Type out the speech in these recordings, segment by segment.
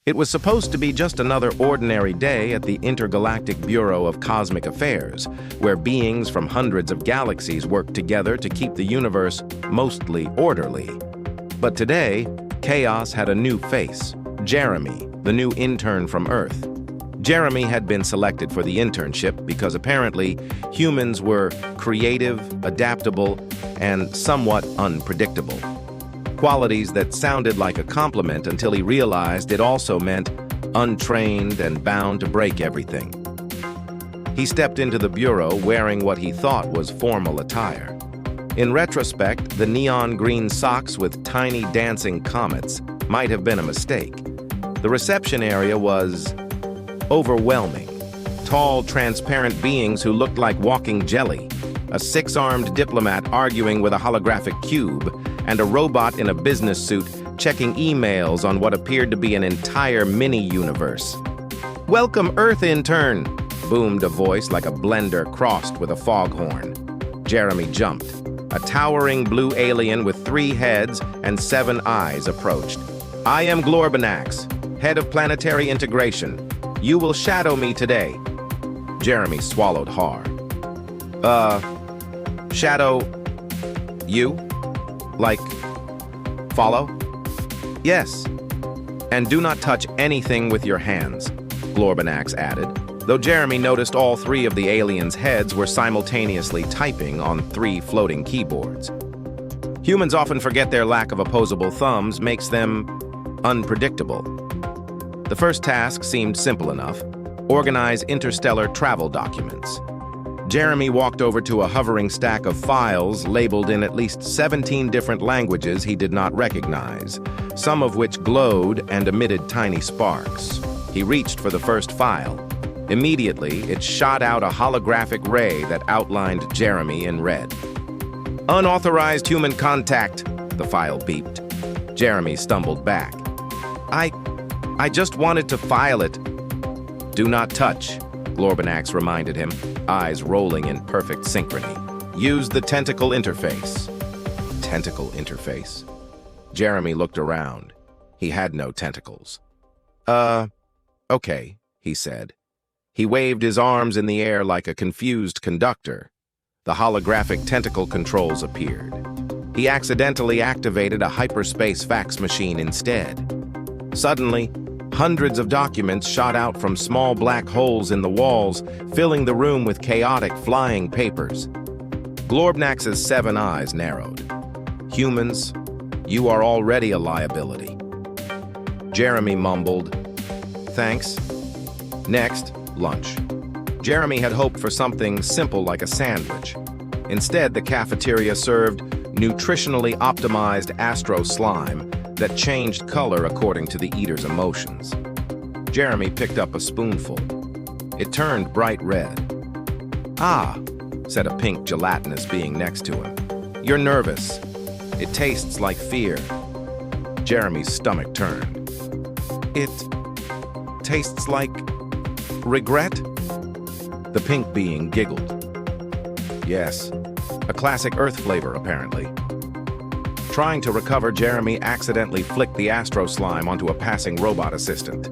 It was supposed to be just another ordinary day at the Intergalactic Bureau of Cosmic Affairs, where beings from hundreds of galaxies worked together to keep the universe mostly orderly. But today, chaos had a new face: Jeremy, the new intern from Earth. Jeremy had been selected for the internship because apparently humans were creative, adaptable, and somewhat unpredictable. Qualities that sounded like a compliment until he realized it also meant untrained and bound to break everything. He stepped into the bureau wearing what he thought was formal attire. In retrospect, the neon green socks with tiny dancing comets might have been a mistake. The reception area was overwhelming. Tall, transparent beings who looked like walking jelly, a six-armed diplomat arguing with a holographic cube, and a robot in a business suit checking emails on what appeared to be an entire mini-universe. "Welcome, Earth intern," boomed a voice like a blender crossed with a foghorn. Jeremy jumped. A towering blue alien with 3 heads and 7 eyes approached. "I am Glorbanax, head of Planetary Integration. You will shadow me today." Jeremy swallowed hard. Shadow you? Like, follow? "Yes. And do not touch anything with your hands," Glorbanax added, though Jeremy noticed all 3 of the aliens' heads were simultaneously typing on 3 floating keyboards. Humans often forget their lack of opposable thumbs makes them unpredictable. The first task seemed simple enough: organize interstellar travel documents. Jeremy walked over to a hovering stack of files labeled in at least 17 different languages he did not recognize, some of which glowed and emitted tiny sparks. He reached for the first file. Immediately, it shot out a holographic ray that outlined Jeremy in red. "Unauthorized human contact," the file beeped. Jeremy stumbled back. I just wanted to file it." "Do not touch," Glorbanax reminded him, eyes rolling in perfect synchrony. "Use the tentacle interface." Tentacle interface? Jeremy looked around. He had no tentacles. Okay," he said. He waved his arms in the air like a confused conductor. The holographic tentacle controls appeared. He accidentally activated a hyperspace fax machine instead. Suddenly, hundreds of documents shot out from small black holes in the walls, filling the room with chaotic flying papers. Glorbnax's 7 eyes narrowed. "Humans, you are already a liability." Jeremy mumbled, "Thanks." Next, lunch. Jeremy had hoped for something simple like a sandwich. Instead, the cafeteria served nutritionally optimized astro slime that changed color according to the eater's emotions. Jeremy picked up a spoonful. It turned bright red. "Ah," said a pink gelatinous being next to him. "You're nervous. It tastes like fear." Jeremy's stomach turned. "It tastes like regret?" The pink being giggled. "Yes, a classic Earth flavor, apparently." Trying to recover, Jeremy accidentally flicked the astro slime onto a passing robot assistant.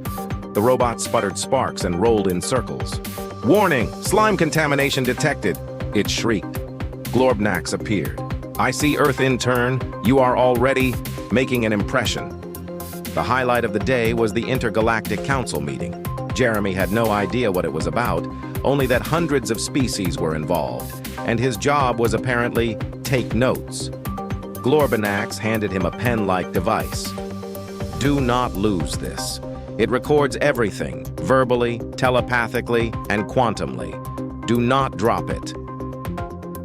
The robot sputtered sparks and rolled in circles. "Warning! Slime contamination detected!" it shrieked. Glorbnax appeared. "I see, Earth intern. You are already making an impression." The highlight of the day was the Intergalactic Council meeting. Jeremy had no idea what it was about, only that hundreds of species were involved, and his job was apparently take notes. Glorbanax handed him a pen-like device. "Do not lose this. It records everything, verbally, telepathically, and quantumly. Do not drop it."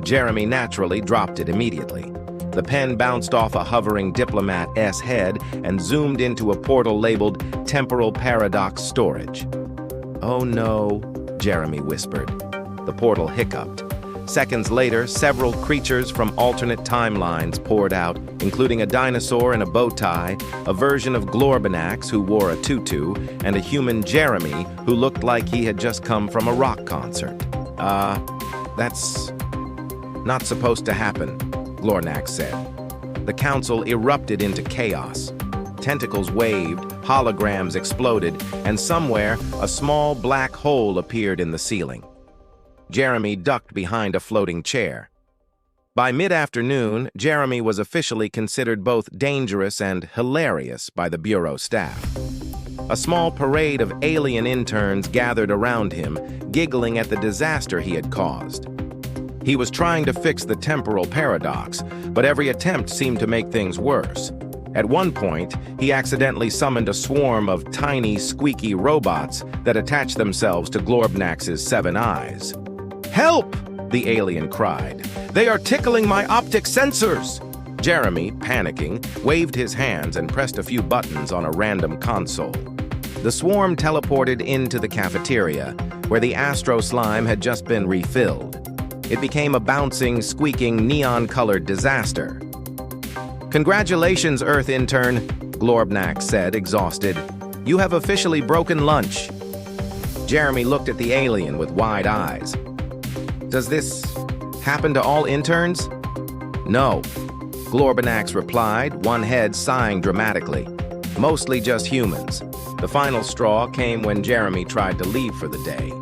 Jeremy naturally dropped it immediately. The pen bounced off a hovering diplomat's head and zoomed into a portal labeled Temporal Paradox Storage. "Oh no," Jeremy whispered. The portal hiccuped. Seconds later, several creatures from alternate timelines poured out, including a dinosaur in a bow tie, a version of Glorbanax who wore a tutu, and a human Jeremy who looked like he had just come from a rock concert. That's not supposed to happen," Glorbanax said. The council erupted into chaos. tentacles waved, holograms exploded, and somewhere, a small black hole appeared in the ceiling. Jeremy ducked behind a floating chair. By mid-afternoon, Jeremy was officially considered both dangerous and hilarious by the Bureau staff. A small parade of alien interns gathered around him, giggling at the disaster he had caused. He was trying to fix the temporal paradox, but every attempt seemed to make things worse. At one point, he accidentally summoned a swarm of tiny, squeaky robots that attached themselves to Glorbnax's 7 eyes. "Help!" the alien cried. "They are tickling my optic sensors!" Jeremy, panicking, waved his hands and pressed a few buttons on a random console. The swarm teleported into the cafeteria, where the astro slime had just been refilled. It became a bouncing, squeaking, neon-colored disaster. "Congratulations, Earth intern," Glorbnax said, exhausted. "You have officially broken lunch." Jeremy looked at the alien with wide eyes. "Does this happen to all interns?" "No," Glorbnax replied, one head sighing dramatically. "Mostly just humans." The final straw came when Jeremy tried to leave for the day.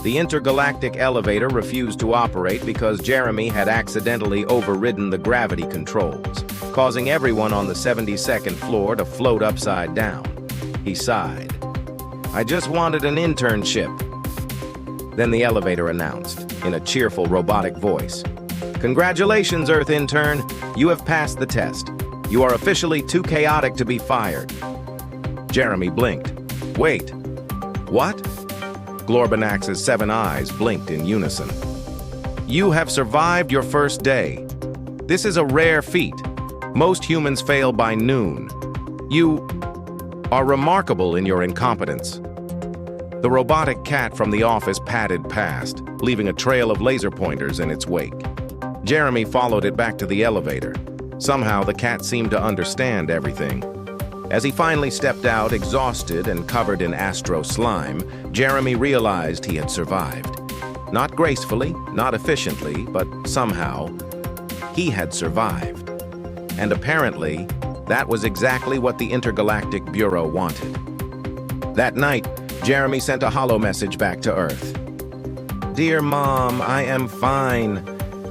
The intergalactic elevator refused to operate because Jeremy had accidentally overridden the gravity controls, causing everyone on the 72nd floor to float upside down. He sighed. "I just wanted an internship." Then the elevator announced, in a cheerful robotic voice, "Congratulations, Earth intern. You have passed the test. You are officially too chaotic to be fired." Jeremy blinked. "Wait, what?" Glorbnax's 7 eyes blinked in unison. "You have survived your first day. This is a rare feat. Most humans fail by noon. You are remarkable in your incompetence." The robotic cat from the office padded past, leaving a trail of laser pointers in its wake. Jeremy followed it back to the elevator. Somehow, the cat seemed to understand everything. As he finally stepped out, exhausted and covered in astro slime, Jeremy realized he had survived. Not gracefully, not efficiently, but somehow, he had survived. And apparently, that was exactly what the Intergalactic Bureau wanted. That night, Jeremy sent a holo message back to Earth. "Dear Mom, I am fine.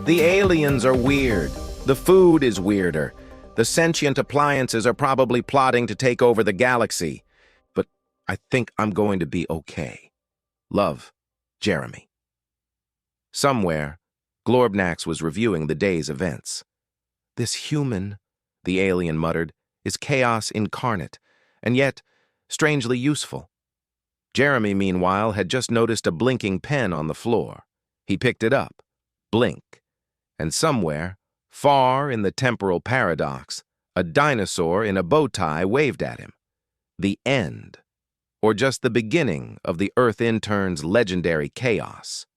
The aliens are weird. The food is weirder. The sentient appliances are probably plotting to take over the galaxy. But I think I'm going to be okay. Love, Jeremy." Somewhere, Glorbnax was reviewing the day's events. "This human," the alien muttered, "is chaos incarnate, and yet strangely useful." Jeremy, meanwhile, had just noticed a blinking pen on the floor. He picked it up. Blink. And somewhere, far in the temporal paradox, a dinosaur in a bow tie waved at him. The end, or just the beginning of the Earth intern's legendary chaos.